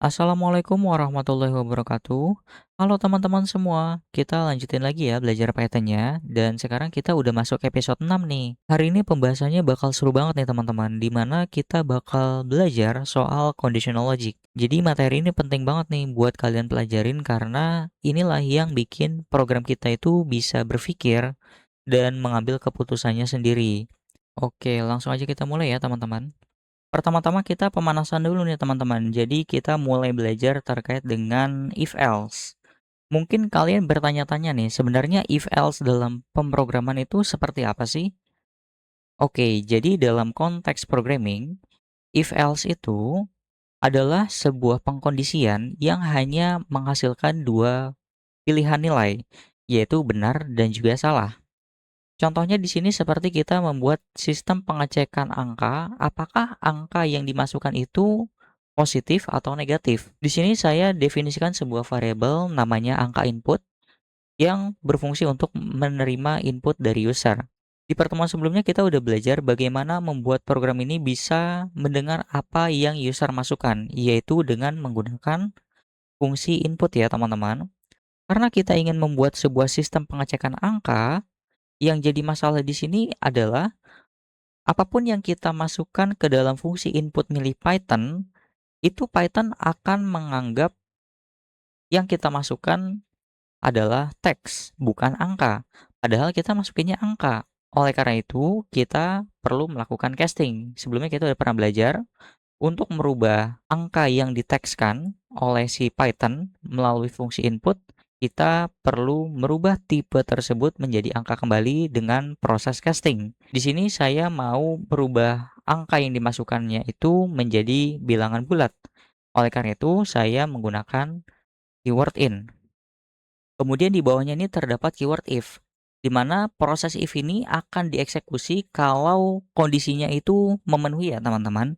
Assalamualaikum warahmatullahi wabarakatuh. Halo teman-teman semua, kita lanjutin lagi ya belajar Python-nya. Dan sekarang kita udah masuk episode 6 nih. Hari ini pembahasannya bakal seru banget nih teman-teman, dimana kita bakal belajar soal conditional logic. Jadi materi ini penting banget nih buat kalian pelajarin karena inilah yang bikin program kita itu bisa berpikir dan mengambil keputusannya sendiri. Oke, langsung aja kita mulai ya teman-teman. Pertama-tama kita pemanasan dulu nih teman-teman. Jadi kita mulai belajar terkait dengan if else. Mungkin kalian bertanya-tanya nih, sebenarnya if else dalam pemrograman itu seperti apa sih? Oke, jadi dalam konteks programming, if else itu adalah sebuah pengkondisian yang hanya menghasilkan dua pilihan nilai, yaitu benar dan juga salah. Contohnya di sini seperti kita membuat sistem pengecekan angka, apakah angka yang dimasukkan itu positif atau negatif. Di sini saya definisikan sebuah variabel namanya angka input yang berfungsi untuk menerima input dari user. Di pertemuan sebelumnya kita udah belajar bagaimana membuat program ini bisa mendengar apa yang user masukkan, yaitu dengan menggunakan fungsi input ya teman-teman. Karena kita ingin membuat sebuah sistem pengecekan angka, yang jadi masalah di sini adalah apapun yang kita masukkan ke dalam fungsi input milik Python, itu Python akan menganggap yang kita masukkan adalah teks, bukan angka. Padahal kita masukinnya angka. Oleh karena itu, kita perlu melakukan casting. Sebelumnya kita udah pernah belajar untuk merubah angka yang ditekskan oleh si Python melalui fungsi input, kita perlu merubah tipe tersebut menjadi angka kembali dengan proses casting. Di sini saya mau merubah angka yang dimasukkannya itu menjadi bilangan bulat. Oleh karena itu, saya menggunakan keyword in. Kemudian di bawahnya ini terdapat keyword if, di mana proses if ini akan dieksekusi kalau kondisinya itu memenuhi ya teman-teman.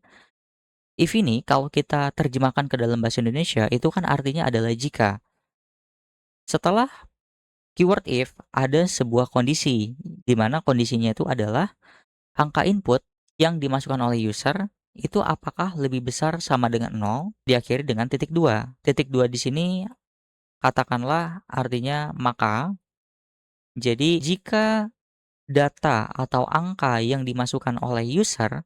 If ini kalau kita terjemahkan ke dalam bahasa Indonesia itu kan artinya adalah jika. Setelah keyword if ada sebuah kondisi, di mana kondisinya itu adalah angka input yang dimasukkan oleh user itu apakah lebih besar sama dengan 0 diakhiri dengan titik 2. Titik 2 di sini katakanlah artinya maka. Jadi jika data atau angka yang dimasukkan oleh user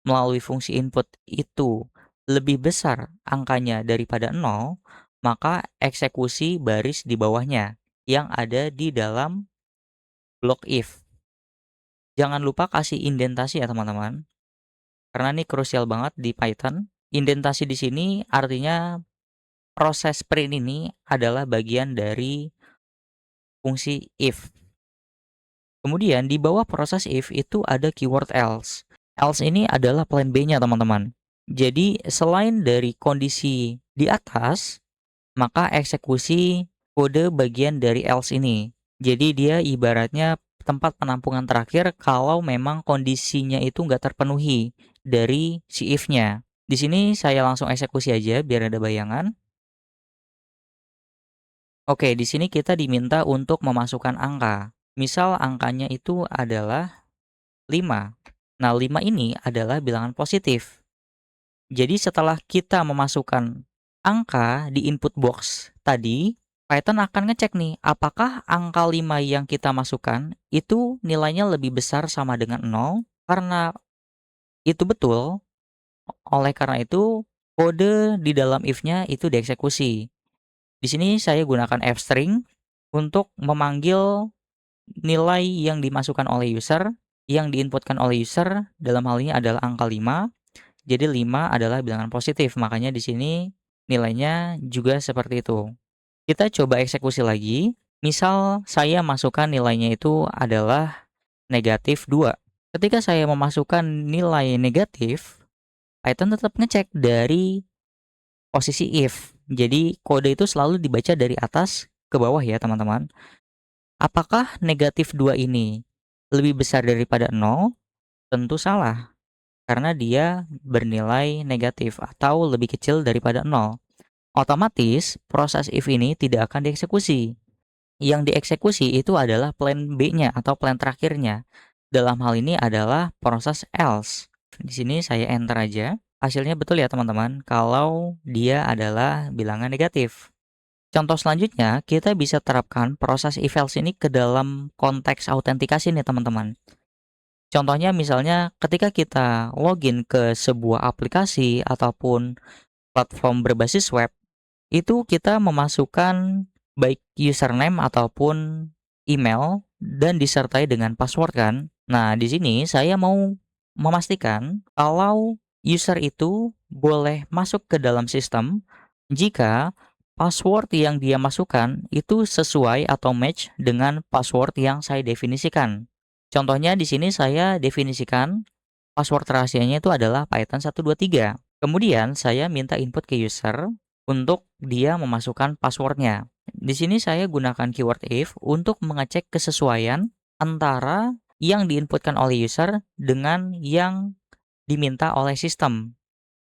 melalui fungsi input itu lebih besar angkanya daripada 0, maka eksekusi baris di bawahnya yang ada di dalam blok if. Jangan lupa kasih indentasi ya teman-teman, karena ini krusial banget di Python. Indentasi di sini artinya proses print ini adalah bagian dari fungsi if. Kemudian di bawah proses if itu ada keyword else. Else ini adalah plan B-nya teman-teman. Jadi selain dari kondisi di atas, maka eksekusi kode bagian dari else ini. Jadi dia ibaratnya tempat penampungan terakhir kalau memang kondisinya itu nggak terpenuhi dari si if-nya. Di sini saya langsung eksekusi aja biar ada bayangan. Oke, di sini kita diminta untuk memasukkan angka. Misal angkanya itu adalah 5. Nah, 5 ini adalah bilangan positif. Jadi setelah kita memasukkan angka di input box tadi, Python akan ngecek nih, apakah angka 5 yang kita masukkan itu nilainya lebih besar sama dengan 0? Karena itu betul, oleh karena itu kode di dalam if-nya itu dieksekusi. Di sini saya gunakan f-string untuk memanggil nilai yang dimasukkan oleh user, yang diinputkan oleh user dalam hal ini adalah angka 5. Jadi 5 adalah bilangan positif, makanya di sini nilainya juga seperti itu. Kita coba eksekusi lagi. Misal saya masukkan nilainya itu adalah negatif 2. Ketika saya memasukkan nilai negatif, Python tetap ngecek dari posisi if. Jadi kode itu selalu dibaca dari atas ke bawah ya teman-teman. Apakah negatif 2 ini lebih besar daripada 0? Tentu salah, karena dia bernilai negatif atau lebih kecil daripada 0. Otomatis, proses if ini tidak akan dieksekusi. Yang dieksekusi itu adalah plan B-nya atau plan terakhirnya. Dalam hal ini adalah proses else. Di sini saya enter aja. Hasilnya betul ya teman-teman, kalau dia adalah bilangan negatif. Contoh selanjutnya, kita bisa terapkan proses if else ini ke dalam konteks autentikasi nih teman-teman. Contohnya misalnya ketika kita login ke sebuah aplikasi ataupun platform berbasis web, itu kita memasukkan baik username ataupun email dan disertai dengan password kan. Nah, di sini saya mau memastikan kalau user itu boleh masuk ke dalam sistem jika password yang dia masukkan itu sesuai atau match dengan password yang saya definisikan. Contohnya di sini saya definisikan password rahasianya itu adalah Python 123. Kemudian saya minta input ke user untuk dia memasukkan passwordnya. Di sini saya gunakan keyword if untuk mengecek kesesuaian antara yang diinputkan oleh user dengan yang diminta oleh sistem.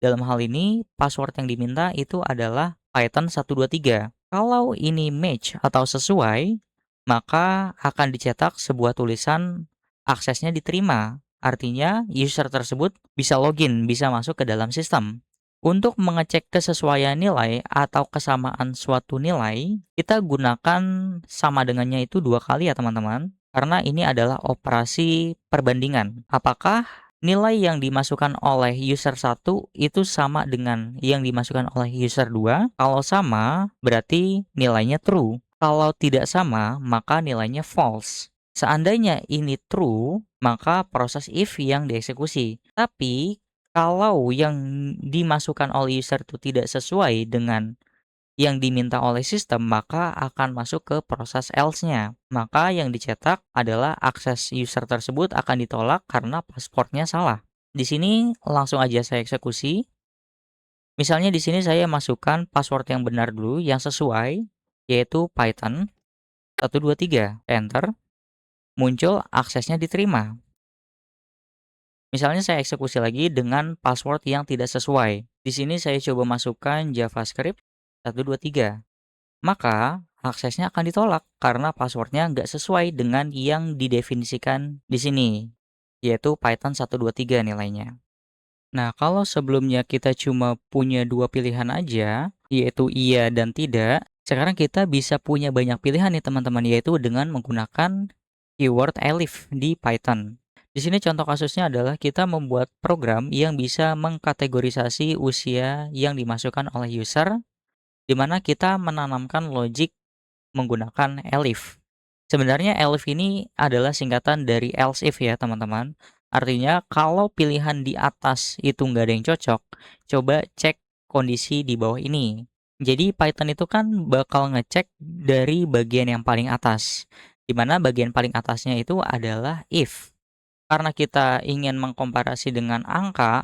Dalam hal ini, password yang diminta itu adalah Python 123. Kalau ini match atau sesuai, maka akan dicetak sebuah tulisan aksesnya diterima. Artinya, user tersebut bisa login, bisa masuk ke dalam sistem. Untuk mengecek kesesuaian nilai atau kesamaan suatu nilai, kita gunakan sama dengannya itu dua kali ya teman-teman. Karena ini adalah operasi perbandingan. Apakah nilai yang dimasukkan oleh user 1 itu sama dengan yang dimasukkan oleh user 2? Kalau sama, berarti nilainya true. Kalau tidak sama, maka nilainya false. Seandainya ini true, maka proses if yang dieksekusi. Tapi kalau yang dimasukkan oleh user itu tidak sesuai dengan yang diminta oleh sistem, maka akan masuk ke proses else-nya. Maka yang dicetak adalah akses user tersebut akan ditolak karena password-nya salah. Di sini langsung aja saya eksekusi. Misalnya di sini saya masukkan password yang benar dulu, yang sesuai, yaitu Python 123, enter, muncul aksesnya diterima. Misalnya saya eksekusi lagi dengan password yang tidak sesuai. Di sini saya coba masukkan JavaScript 123. Maka aksesnya akan ditolak karena passwordnya nggak sesuai dengan yang didefinisikan di sini, yaitu Python 123 nilainya. Nah, kalau sebelumnya kita cuma punya dua pilihan aja, yaitu iya dan tidak, sekarang kita bisa punya banyak pilihan nih teman-teman, yaitu dengan menggunakan keyword elif di Python. Di sini contoh kasusnya adalah kita membuat program yang bisa mengkategorisasi usia yang dimasukkan oleh user, di mana kita menanamkan logik menggunakan elif. Sebenarnya elif ini adalah singkatan dari else if ya teman-teman. Artinya kalau pilihan di atas itu nggak ada yang cocok, coba cek kondisi di bawah ini. Jadi Python itu kan bakal ngecek dari bagian yang paling atas, di mana bagian paling atasnya itu adalah if. Karena kita ingin mengkomparasi dengan angka,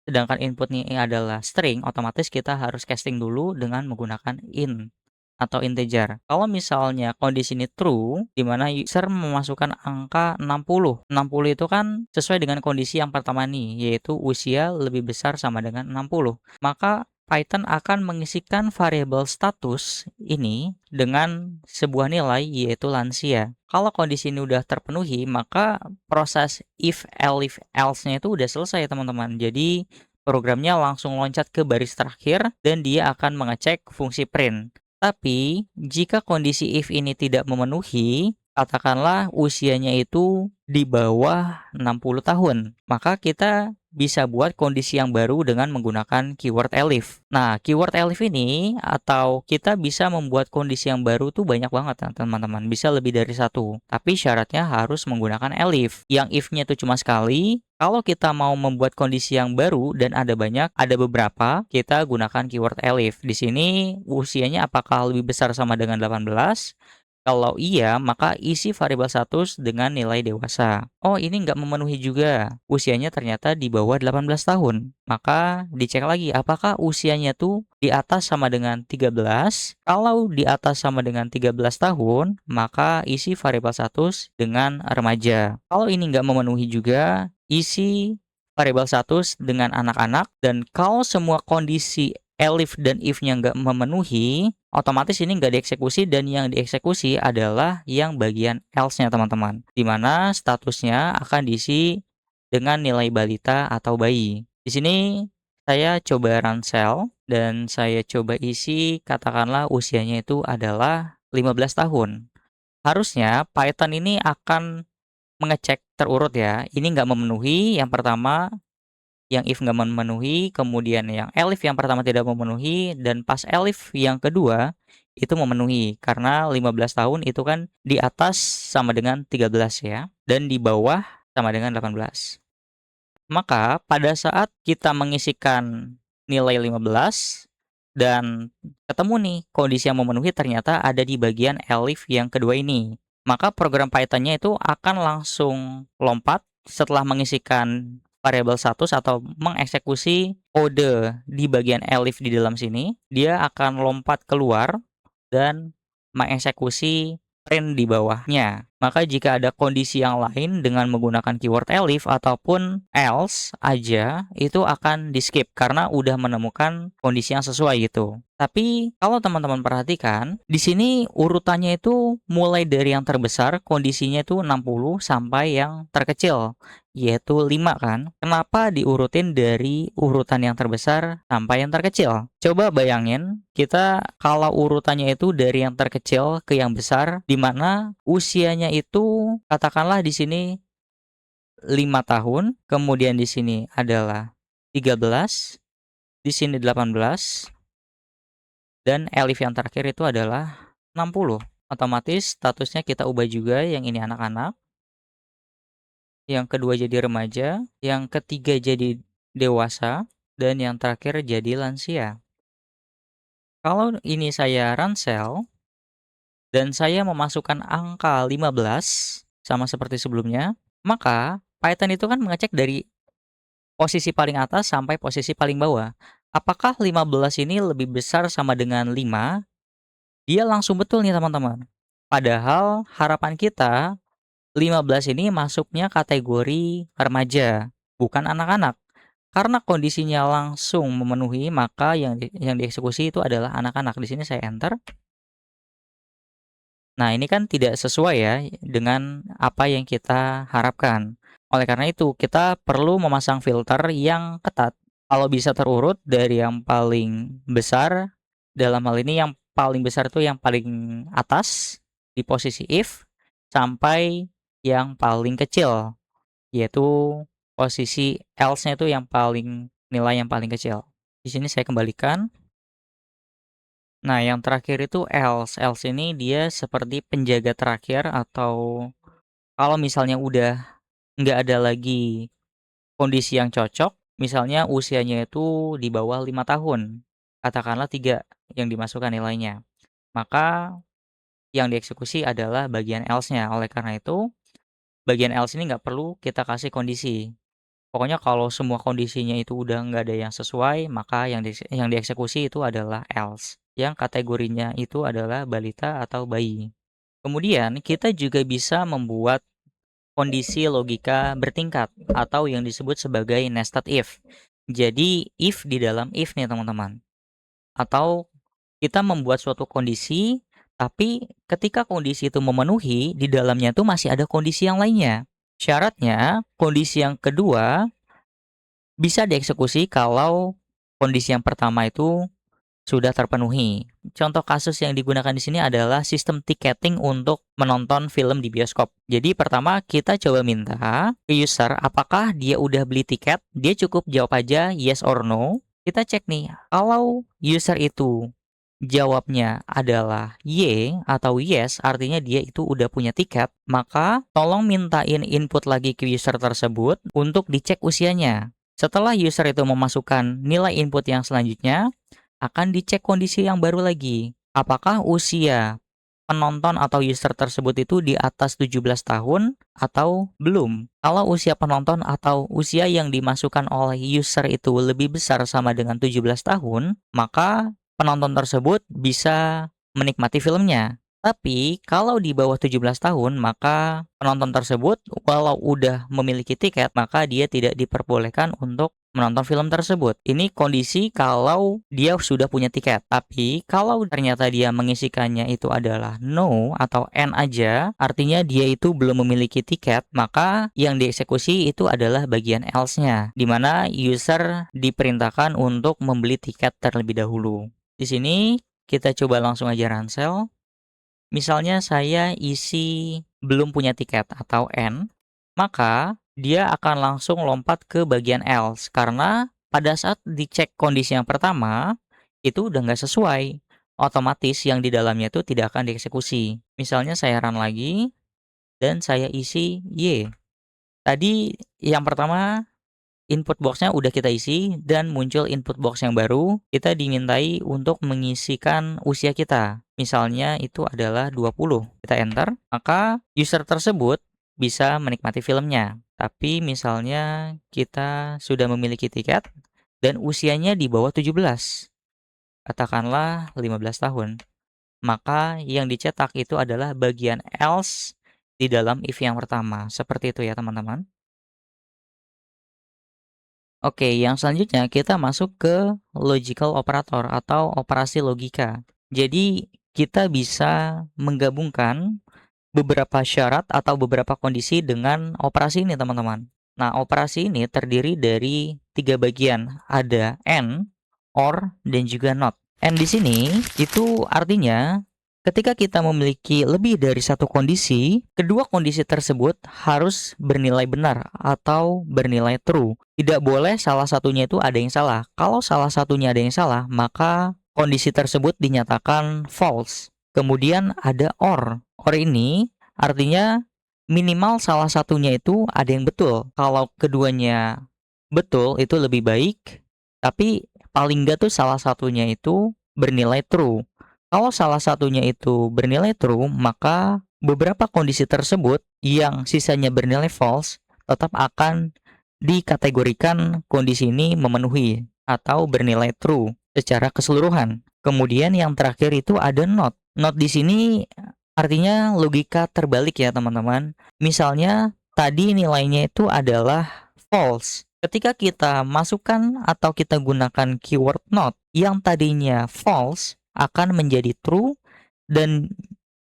sedangkan inputnya adalah string, otomatis kita harus casting dulu dengan menggunakan int atau integer. Kalau misalnya kondisi ini true, di mana user memasukkan angka 60. 60 itu kan sesuai dengan kondisi yang pertama nih, yaitu usia lebih besar sama dengan 60. Maka Python akan mengisikan variabel status ini dengan sebuah nilai yaitu lansia. Kalau kondisi ini udah terpenuhi, maka proses if else-nya itu udah selesai teman-teman. Jadi programnya langsung loncat ke baris terakhir dan dia akan mengecek fungsi print. Tapi, jika kondisi if ini tidak memenuhi, katakanlah usianya itu di bawah 60 tahun, maka kita bisa buat kondisi yang baru dengan menggunakan keyword elif. Nah, keyword elif ini atau kita bisa membuat kondisi yang baru tuh banyak banget ya, teman-teman. Bisa lebih dari satu. Tapi syaratnya harus menggunakan elif. Yang if-nya itu cuma sekali. Kalau kita mau membuat kondisi yang baru dan ada banyak, ada beberapa, kita gunakan keyword elif. Di sini usianya apakah lebih besar sama dengan 18? Kalau iya, maka isi variabel status dengan nilai dewasa. Oh, ini nggak memenuhi juga. Usianya ternyata di bawah 18 tahun. Maka dicek lagi apakah usianya tuh di atas sama dengan 13. Kalau di atas sama dengan 13 tahun, maka isi variabel status dengan remaja. Kalau ini nggak memenuhi juga, isi variabel status dengan anak-anak. Dan kalau semua kondisi elif dan if-nya nggak memenuhi, otomatis ini nggak dieksekusi dan yang dieksekusi adalah yang bagian else-nya teman-teman. Di mana statusnya akan diisi dengan nilai balita atau bayi. Di sini Saya coba ransel dan saya coba isi katakanlah usianya itu adalah 15 tahun. Harusnya Python ini akan mengecek terurut ya, ini nggak memenuhi yang pertama, yang if nggak memenuhi, kemudian yang elif yang pertama tidak memenuhi, dan pas elif yang kedua itu memenuhi. Karena 15 tahun itu kan di atas sama dengan 13 ya, dan di bawah sama dengan 18. Maka pada saat kita mengisikan nilai 15 dan ketemu nih kondisi yang memenuhi ternyata ada di bagian elif yang kedua ini. Maka program Python-nya itu akan langsung lompat setelah mengisikan variabel status atau mengeksekusi kode di bagian elif di dalam sini, dia akan lompat keluar dan mengeksekusi print di bawahnya. Maka jika ada kondisi yang lain dengan menggunakan keyword elif ataupun else aja, itu akan di-skip karena udah menemukan kondisi yang sesuai gitu. Tapi kalau teman-teman perhatikan, di sini urutannya itu mulai dari yang terbesar, kondisinya itu 60 sampai yang terkecil, yaitu 5 kan. Kenapa diurutin dari urutan yang terbesar sampai yang terkecil? Coba bayangin, kita kalau urutannya itu dari yang terkecil ke yang besar, di mana usianya itu katakanlah di sini 5 tahun, kemudian di sini adalah 13, di sini 18, dan elif yang terakhir itu adalah 60. Otomatis statusnya kita ubah juga, yang ini anak-anak, yang kedua jadi remaja, yang ketiga jadi dewasa, dan yang terakhir jadi lansia. Kalau ini saya ransel dan saya memasukkan angka 15 sama seperti sebelumnya, maka Python itu kan mengecek dari posisi paling atas sampai posisi paling bawah. Apakah 15 ini lebih besar sama dengan 5? Dia langsung betul nih teman-teman. Padahal harapan kita 15 ini masuknya kategori remaja, bukan anak-anak. Karena kondisinya langsung memenuhi, maka yang dieksekusi itu adalah anak-anak. Di sini saya enter. Nah, ini kan tidak sesuai ya dengan apa yang kita harapkan. Oleh karena itu, kita perlu memasang filter yang ketat. Kalau bisa terurut dari yang paling besar, dalam hal ini yang paling besar itu yang paling atas di posisi if, sampai yang paling kecil, yaitu posisi else-nya itu yang paling nilai yang paling kecil. Di sini saya kembalikan. Nah, yang terakhir itu else. Else ini dia seperti penjaga terakhir atau kalau misalnya udah nggak ada lagi kondisi yang cocok, misalnya usianya itu di bawah 5 tahun, katakanlah 3 yang dimasukkan nilainya. Maka yang dieksekusi adalah bagian else-nya. Oleh karena itu, bagian else ini nggak perlu kita kasih kondisi. Pokoknya kalau semua kondisinya itu udah nggak ada yang sesuai, maka yang dieksekusi itu adalah else, yang kategorinya itu adalah balita atau bayi. Kemudian kita juga bisa membuat kondisi logika bertingkat atau yang disebut sebagai nested if. Jadi if di dalam if nih teman-teman. Atau kita membuat suatu kondisi, tapi ketika kondisi itu memenuhi, di dalamnya tuh masih ada kondisi yang lainnya. Syaratnya, kondisi yang kedua bisa dieksekusi kalau kondisi yang pertama itu sudah terpenuhi. Contoh kasus yang digunakan di sini adalah sistem tiketing untuk menonton film di bioskop. Jadi pertama kita coba minta ke user apakah dia udah beli tiket, dia cukup jawab aja yes or no. Kita cek nih, kalau user itu jawabnya adalah Y atau yes, artinya dia itu udah punya tiket, maka tolong mintain input lagi ke user tersebut untuk dicek usianya. Setelah user itu memasukkan nilai input yang selanjutnya, akan dicek kondisi yang baru lagi. Apakah usia penonton atau user tersebut itu di atas 17 tahun atau belum? Kalau usia penonton atau usia yang dimasukkan oleh user itu lebih besar sama dengan 17 tahun, maka penonton tersebut bisa menikmati filmnya. Tapi kalau di bawah 17 tahun, maka penonton tersebut walau udah memiliki tiket, maka dia tidak diperbolehkan untuk menonton film tersebut. Ini kondisi kalau dia sudah punya tiket. Tapi kalau ternyata dia mengisikannya itu adalah no atau N aja, artinya dia itu belum memiliki tiket, maka yang dieksekusi itu adalah bagian else-nya, di mana user diperintahkan untuk membeli tiket terlebih dahulu. Di sini kita coba langsung aja ransel. Misalnya saya isi belum punya tiket atau N, maka dia akan langsung lompat ke bagian else karena pada saat dicek kondisi yang pertama itu udah nggak sesuai. Otomatis yang di dalamnya itu tidak akan dieksekusi. Misalnya saya run lagi dan saya isi Y. Tadi yang pertama input box-nya udah kita isi dan muncul input box yang baru, kita dimintai untuk mengisikan usia kita. Misalnya itu adalah 20. Kita enter, maka user tersebut bisa menikmati filmnya. Tapi misalnya kita sudah memiliki tiket dan usianya di bawah 17. Katakanlah 15 tahun. Maka yang dicetak itu adalah bagian else di dalam if yang pertama. Seperti itu ya teman-teman. Oke, yang selanjutnya kita masuk ke logical operator atau operasi logika. Jadi, kita bisa menggabungkan beberapa syarat atau beberapa kondisi dengan operasi ini, teman-teman. Nah, operasi ini terdiri dari 3 bagian. Ada and, or, dan juga not. And di sini itu artinya ketika kita memiliki lebih dari satu kondisi, kedua kondisi tersebut harus bernilai benar atau bernilai true. Tidak boleh salah satunya itu ada yang salah. Kalau salah satunya ada yang salah, maka kondisi tersebut dinyatakan false. Kemudian ada or. Or ini artinya minimal salah satunya itu ada yang betul. Kalau keduanya betul itu lebih baik, tapi paling enggak tuh salah satunya itu bernilai true. Kalau salah satunya itu bernilai true, maka beberapa kondisi tersebut yang sisanya bernilai false tetap akan dikategorikan kondisi ini memenuhi atau bernilai true secara keseluruhan. Kemudian yang terakhir itu ada not. Not di sini artinya logika terbalik ya teman-teman. Misalnya tadi nilainya itu adalah false. Ketika kita masukkan atau kita gunakan keyword not yang tadinya false akan menjadi true, dan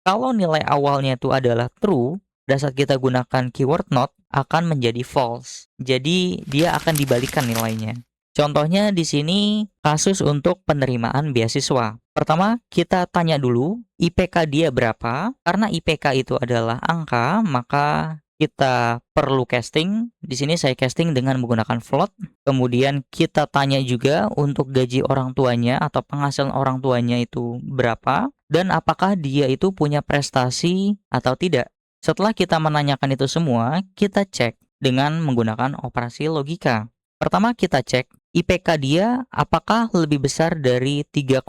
kalau nilai awalnya itu adalah true, pada saat kita gunakan keyword not akan menjadi false. Jadi dia akan dibalikan nilainya. Contohnya di sini kasus untuk penerimaan beasiswa. Pertama, kita tanya dulu IPK dia berapa. Karena IPK itu adalah angka, maka kita perlu casting. Di sini saya casting dengan menggunakan float. Kemudian kita tanya juga untuk gaji orang tuanya atau penghasilan orang tuanya itu berapa dan apakah dia itu punya prestasi atau tidak. Setelah kita menanyakan itu semua, kita cek dengan menggunakan operasi logika. Pertama kita cek IPK dia apakah lebih besar dari 3,5.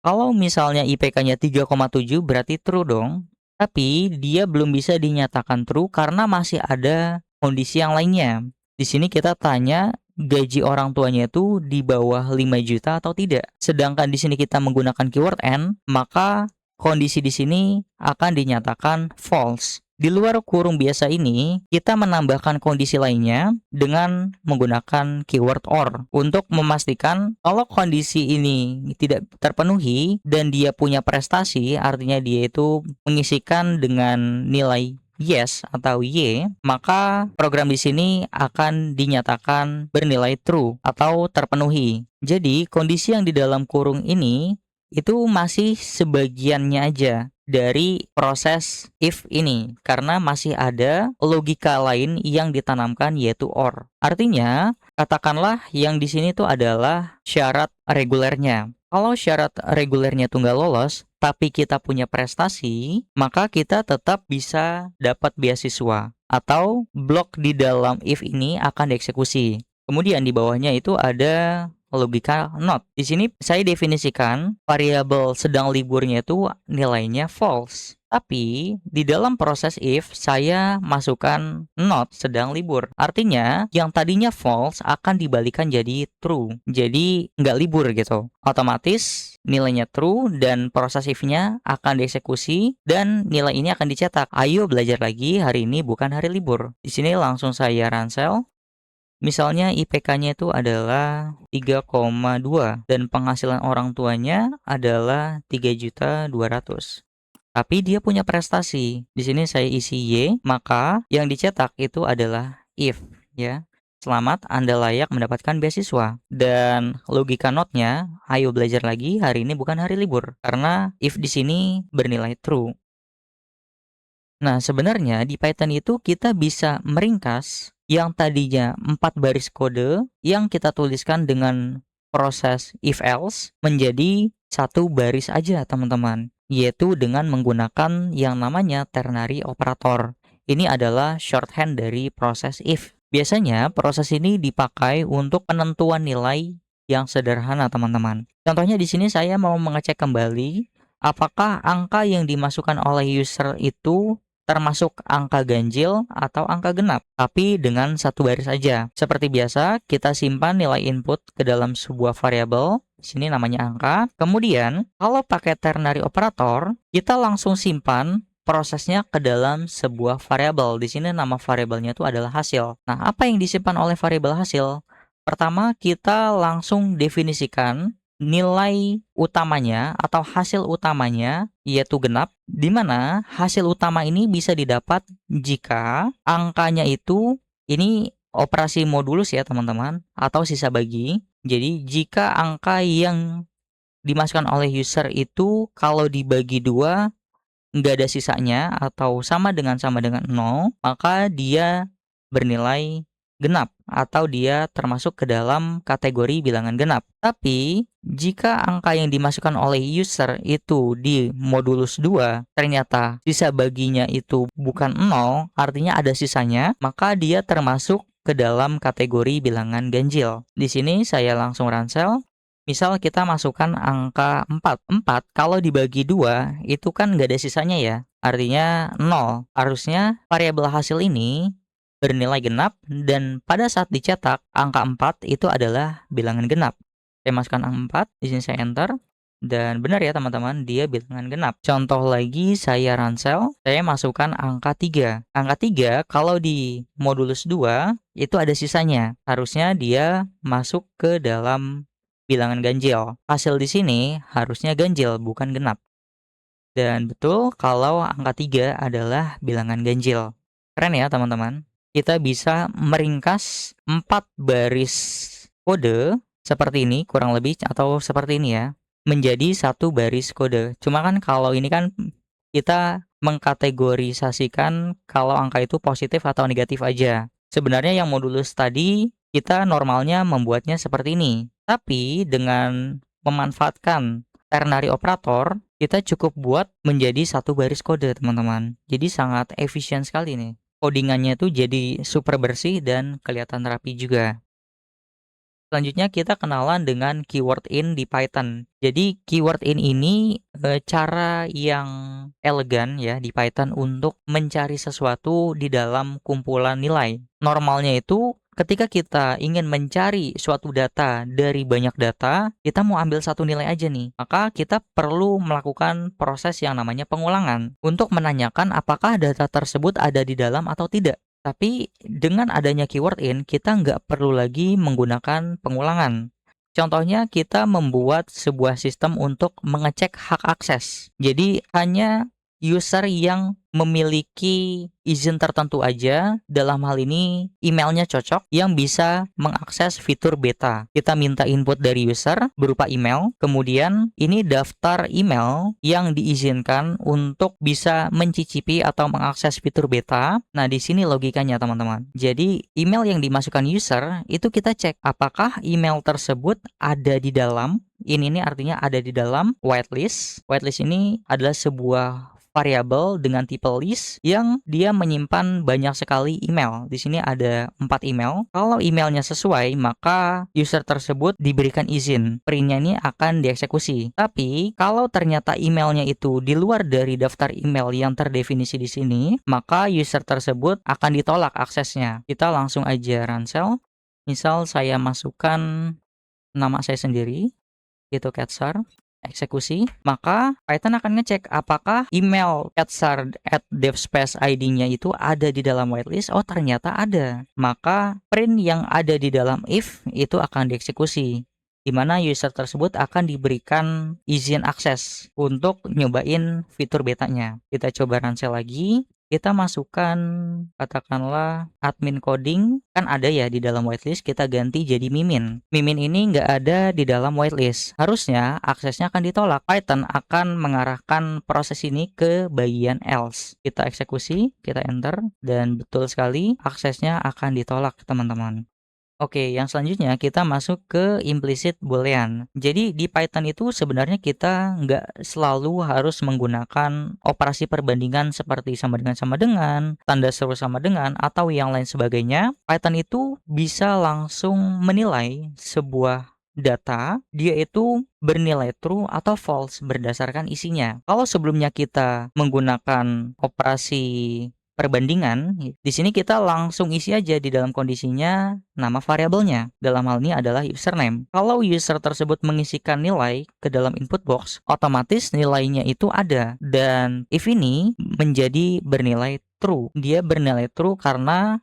Kalau misalnya IPK-nya 3,7 berarti true dong. Tapi dia belum bisa dinyatakan true karena masih ada kondisi yang lainnya. Di sini kita tanya gaji orang tuanya itu di bawah 5 juta atau tidak. Sedangkan di sini kita menggunakan keyword and, maka kondisi di sini akan dinyatakan false. Di luar kurung biasa ini, kita menambahkan kondisi lainnya dengan menggunakan keyword or untuk memastikan kalau kondisi ini tidak terpenuhi dan dia punya prestasi, artinya dia itu mengisikan dengan nilai yes atau y, maka program di sini akan dinyatakan bernilai true atau terpenuhi. Jadi, kondisi yang di dalam kurung ini itu masih sebagiannya aja dari proses if ini karena masih ada logika lain yang ditanamkan yaitu or. Artinya, katakanlah yang di sini tuh adalah syarat regulernya. Kalau syarat regulernya tuh nggak lolos, tapi kita punya prestasi, maka kita tetap bisa dapat beasiswa atau blok di dalam if ini akan dieksekusi. Kemudian di bawahnya itu ada logika not. Di sini saya definisikan variabel sedang liburnya itu nilainya false. Tapi di dalam proses if saya masukkan not sedang libur. Artinya yang tadinya false akan dibalikan jadi true. Jadi nggak libur gitu. Otomatis nilainya true dan proses if-nya akan dieksekusi dan nilai ini akan dicetak. Ayo belajar lagi, hari ini bukan hari libur. Di sini langsung saya ransel. Misalnya IPK-nya itu adalah 3,2 dan penghasilan orang tuanya adalah 3.200.000. Tapi dia punya prestasi. Di sini saya isi Y, maka yang dicetak itu adalah if, ya. Selamat, Anda layak mendapatkan beasiswa. Dan logika notnya, ayo belajar lagi, hari ini bukan hari libur. Karena if di sini bernilai true. Nah, sebenarnya di Python itu kita bisa meringkas yang tadinya 4 baris kode yang kita tuliskan dengan proses if else menjadi satu baris aja, teman-teman, yaitu dengan menggunakan yang namanya ternary operator. Ini adalah shorthand dari proses if. Biasanya proses ini dipakai untuk penentuan nilai yang sederhana, teman-teman. Contohnya di sini saya mau mengecek kembali apakah angka yang dimasukkan oleh user itu termasuk angka ganjil atau angka genap, tapi dengan satu baris saja. Seperti biasa, kita simpan nilai input ke dalam sebuah variabel, sini namanya angka. Kemudian, kalau pakai ternary operator, kita langsung simpan prosesnya ke dalam sebuah variabel. Di sini nama variabelnya itu adalah hasil. Nah, apa yang disimpan oleh variabel hasil? Pertama, kita langsung definisikan nilai utamanya atau hasil utamanya yaitu genap, di mana hasil utama ini bisa didapat jika angkanya itu, ini operasi modulus ya teman-teman, atau sisa bagi. Jadi jika angka yang dimasukkan oleh user itu kalau dibagi dua nggak ada sisanya atau sama dengan 0, maka dia bernilai genap atau dia termasuk ke dalam kategori bilangan genap. Tapi jika angka yang dimasukkan oleh user itu di modulus 2 ternyata sisa baginya itu bukan 0, artinya ada sisanya, maka dia termasuk ke dalam kategori bilangan ganjil. Di sini saya langsung ransel. Misal kita masukkan angka 4. 4 kalau dibagi 2 itu kan nggak ada sisanya ya. Artinya 0. Harusnya variabel hasil ini bernilai genap dan pada saat dicetak angka 4 itu adalah bilangan genap. Saya masukkan angka 4, di sini saya enter dan benar ya teman-teman, dia bilangan genap. Contoh lagi saya ransel, saya masukkan angka 3. Angka 3 kalau di modulus 2 itu ada sisanya. Harusnya dia masuk ke dalam bilangan ganjil. Hasil di sini harusnya ganjil, bukan genap. Dan betul kalau angka 3 adalah bilangan ganjil. Keren ya teman-teman. Kita bisa meringkas 4 baris kode seperti ini, kurang lebih, atau seperti ini ya, menjadi satu baris kode. Cuma kan kalau ini kan kita mengkategorisasikan kalau angka itu positif atau negatif aja. Sebenarnya yang modulus tadi kita normalnya membuatnya seperti ini. Tapi dengan memanfaatkan ternary operator, kita cukup buat menjadi satu baris kode, teman-teman. Jadi sangat efisien sekali nih. Codingannya tuh jadi super bersih dan kelihatan rapi juga. Selanjutnya kita kenalan dengan keyword in di Python. Jadi keyword in ini cara yang elegan ya di Python untuk mencari sesuatu di dalam kumpulan nilai. Normalnya itu ketika kita ingin mencari suatu data dari banyak data, kita mau ambil satu nilai aja nih. Maka kita perlu melakukan proses yang namanya pengulangan untuk menanyakan apakah data tersebut ada di dalam atau tidak. Tapi dengan adanya keyword in, kita nggak perlu lagi menggunakan pengulangan. Contohnya kita membuat sebuah sistem untuk mengecek hak akses. Jadi hanya user yang memiliki izin tertentu aja, dalam hal ini emailnya cocok, yang bisa mengakses fitur beta. Kita minta input dari user berupa email, kemudian ini daftar email yang diizinkan untuk bisa mencicipi atau mengakses fitur beta. Nah, di sini logikanya teman-teman. Jadi email yang dimasukkan user itu kita cek apakah email tersebut ada di dalam. Ini artinya ada di dalam whitelist. Whitelist ini adalah sebuah variabel dengan tipe list yang dia menyimpan banyak sekali email. Di sini ada 4 email. Kalau emailnya sesuai, maka user tersebut diberikan izin. Printnya ini akan dieksekusi. Tapi kalau ternyata emailnya itu di luar dari daftar email yang terdefinisi di sini, maka user tersebut akan ditolak aksesnya. Kita langsung aja ransel. Misal saya masukkan nama saya sendiri, itu Katsar. eksekusi, maka Python akan ngecek apakah email @devspace_id-nya itu ada di dalam whitelist. Oh, ternyata ada. Maka print yang ada di dalam if itu akan dieksekusi, di mana user tersebut akan diberikan izin akses untuk nyobain fitur betanya. Kita coba ransel lagi. Kita masukkan katakanlah admin coding, kan ada ya di dalam whitelist, kita ganti jadi Mimin. Mimin ini nggak ada di dalam whitelist. Harusnya aksesnya akan ditolak. Python akan mengarahkan proses ini ke bagian else. Kita eksekusi, kita enter, dan betul sekali aksesnya akan ditolak, teman-teman. Oke, yang selanjutnya kita masuk ke implicit boolean. Jadi di Python itu sebenarnya kita nggak selalu harus menggunakan operasi perbandingan seperti sama dengan, tanda seru sama dengan, atau yang lain sebagainya. Python itu bisa langsung menilai sebuah data, dia itu bernilai true atau false berdasarkan isinya. Kalau sebelumnya kita menggunakan operasi perbandingan, di sini kita langsung isi aja di dalam kondisinya nama variabelnya. Dalam hal ini adalah username. Kalau user tersebut mengisikan nilai ke dalam input box, otomatis nilainya itu ada. Dan if ini menjadi bernilai true. Dia bernilai true karena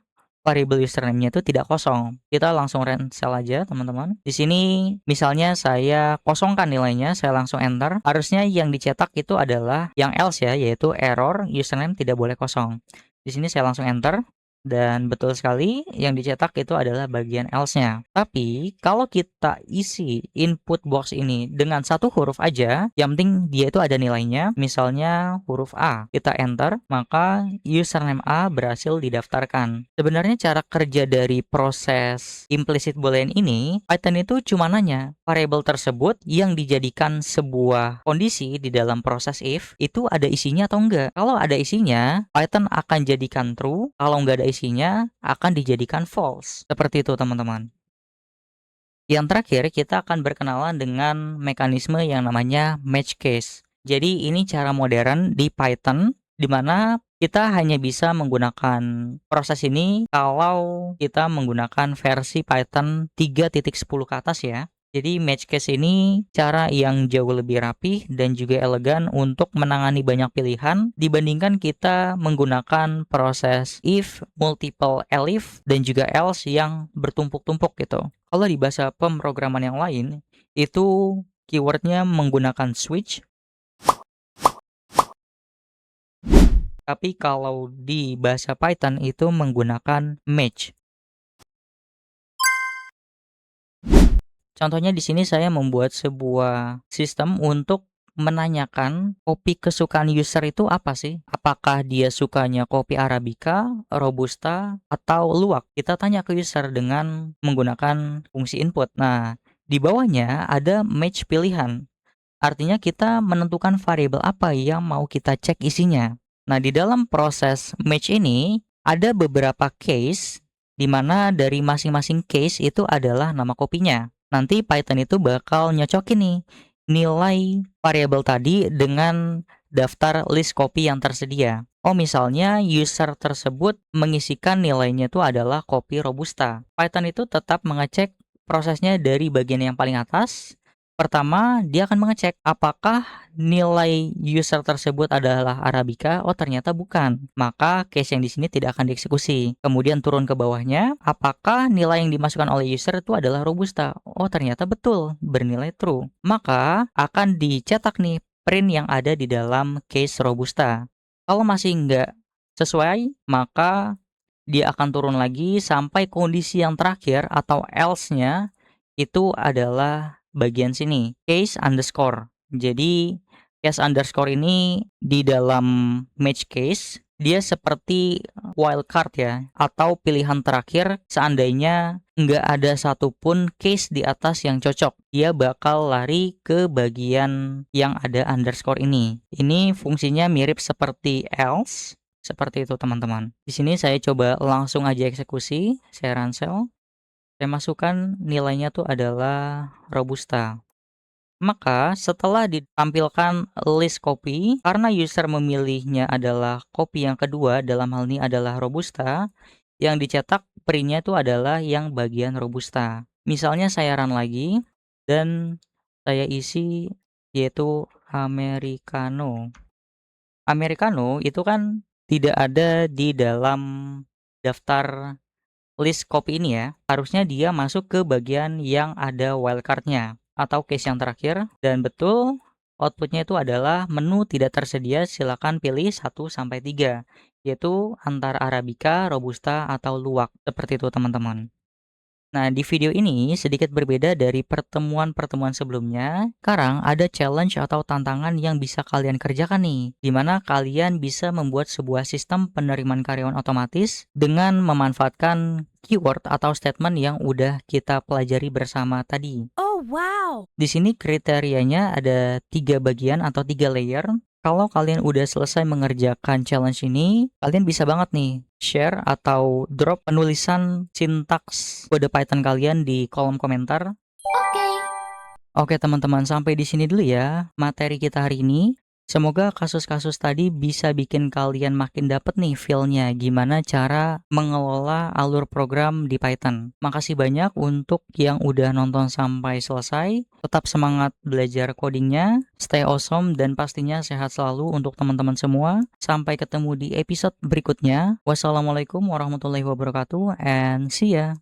variabel username-nya itu tidak kosong. Kita langsung cancel aja, teman-teman. Di sini misalnya saya kosongkan nilainya, saya langsung enter. Harusnya yang dicetak itu adalah yang else ya, yaitu error username tidak boleh kosong. Di sini saya langsung enter. Dan betul sekali yang dicetak itu adalah bagian else-nya. Tapi kalau kita isi input box ini dengan satu huruf aja, yang penting dia itu ada nilainya, misalnya huruf A. Kita enter, maka username A berhasil didaftarkan. Sebenarnya cara kerja dari proses implicit boolean ini, Python itu cuma nanya variabel tersebut yang dijadikan sebuah kondisi di dalam proses if itu ada isinya atau enggak. Kalau ada isinya, Python akan jadikan true. Kalau enggak ada isinya, akan dijadikan false. Seperti itu, teman-teman. Yang terakhir, kita akan berkenalan dengan mekanisme yang namanya match case. Jadi ini cara modern di Python, di mana kita hanya bisa menggunakan proses ini kalau kita menggunakan versi Python 3.10 ke atas ya. Jadi match case ini cara yang jauh lebih rapi dan juga elegan untuk menangani banyak pilihan dibandingkan kita menggunakan proses if, multiple elif, dan juga else yang bertumpuk-tumpuk gitu. Kalau di bahasa pemrograman yang lain, itu keywordnya menggunakan switch. Tapi kalau di bahasa Python itu menggunakan match. Contohnya di sini saya membuat sebuah sistem untuk menanyakan kopi kesukaan user itu apa sih? Apakah dia sukanya kopi Arabica, Robusta, atau luwak? Kita tanya ke user dengan menggunakan fungsi input. Nah, di bawahnya ada match pilihan. Artinya kita menentukan variabel apa yang mau kita cek isinya. Nah, di dalam proses match ini ada beberapa case di mana dari masing-masing case itu adalah nama kopinya. Nanti Python itu bakal nyocokin nih nilai variabel tadi dengan daftar list kopi yang tersedia. Oh, misalnya user tersebut mengisikan nilainya itu adalah kopi Robusta. Python itu tetap mengecek prosesnya dari bagian yang paling atas. Pertama, dia akan mengecek apakah nilai user tersebut adalah Arabica. Oh, ternyata bukan. Maka case yang di sini tidak akan dieksekusi. Kemudian turun ke bawahnya, apakah nilai yang dimasukkan oleh user itu adalah Robusta. Oh, ternyata betul, bernilai true. Maka akan dicetak nih print yang ada di dalam case Robusta. Kalau masih nggak sesuai, maka dia akan turun lagi sampai kondisi yang terakhir atau else-nya itu adalah bagian sini, case underscore. Jadi case underscore ini di dalam match case dia seperti wildcard ya, atau pilihan terakhir seandainya nggak ada satupun case di atas yang cocok. Dia bakal lari ke bagian yang ada underscore ini. Ini fungsinya mirip seperti else. Seperti itu, teman-teman. Di sini saya coba langsung aja eksekusi, saya ransel. Saya masukkan nilainya tuh adalah Robusta. Maka setelah ditampilkan list kopi, karena user memilihnya adalah kopi yang kedua, dalam hal ini adalah Robusta, yang dicetak printnya itu adalah yang bagian Robusta. Misalnya saya run lagi, dan saya isi yaitu americano. Americano itu kan tidak ada di dalam daftar list kopi ini ya. Harusnya dia masuk ke bagian yang ada wildcard-nya atau case yang terakhir. Dan betul, outputnya itu adalah menu tidak tersedia, silakan pilih 1 sampai 3, yaitu antara Arabica, Robusta, atau Luwak. Seperti itu teman-teman. Nah, di video ini sedikit berbeda dari pertemuan-pertemuan sebelumnya. Sekarang ada challenge atau tantangan yang bisa kalian kerjakan nih, di mana kalian bisa membuat sebuah sistem penerimaan karyawan otomatis dengan memanfaatkan keyword atau statement yang udah kita pelajari bersama tadi. Oh, wow! Di sini kriterianya ada 3 bagian atau 3 layer. Kalau kalian udah selesai mengerjakan challenge ini, kalian bisa banget nih share atau drop penulisan sintaks kode Python kalian di kolom komentar. Oke. Oke teman-teman, sampai di sini dulu ya materi kita hari ini. Semoga kasus-kasus tadi bisa bikin kalian makin dapet nih feel-nya gimana cara mengelola alur program di Python. Makasih banyak untuk yang udah nonton sampai selesai. Tetap semangat belajar codingnya, stay awesome, dan pastinya sehat selalu untuk teman-teman semua. Sampai ketemu di episode berikutnya. Wassalamualaikum warahmatullahi wabarakatuh, and see ya!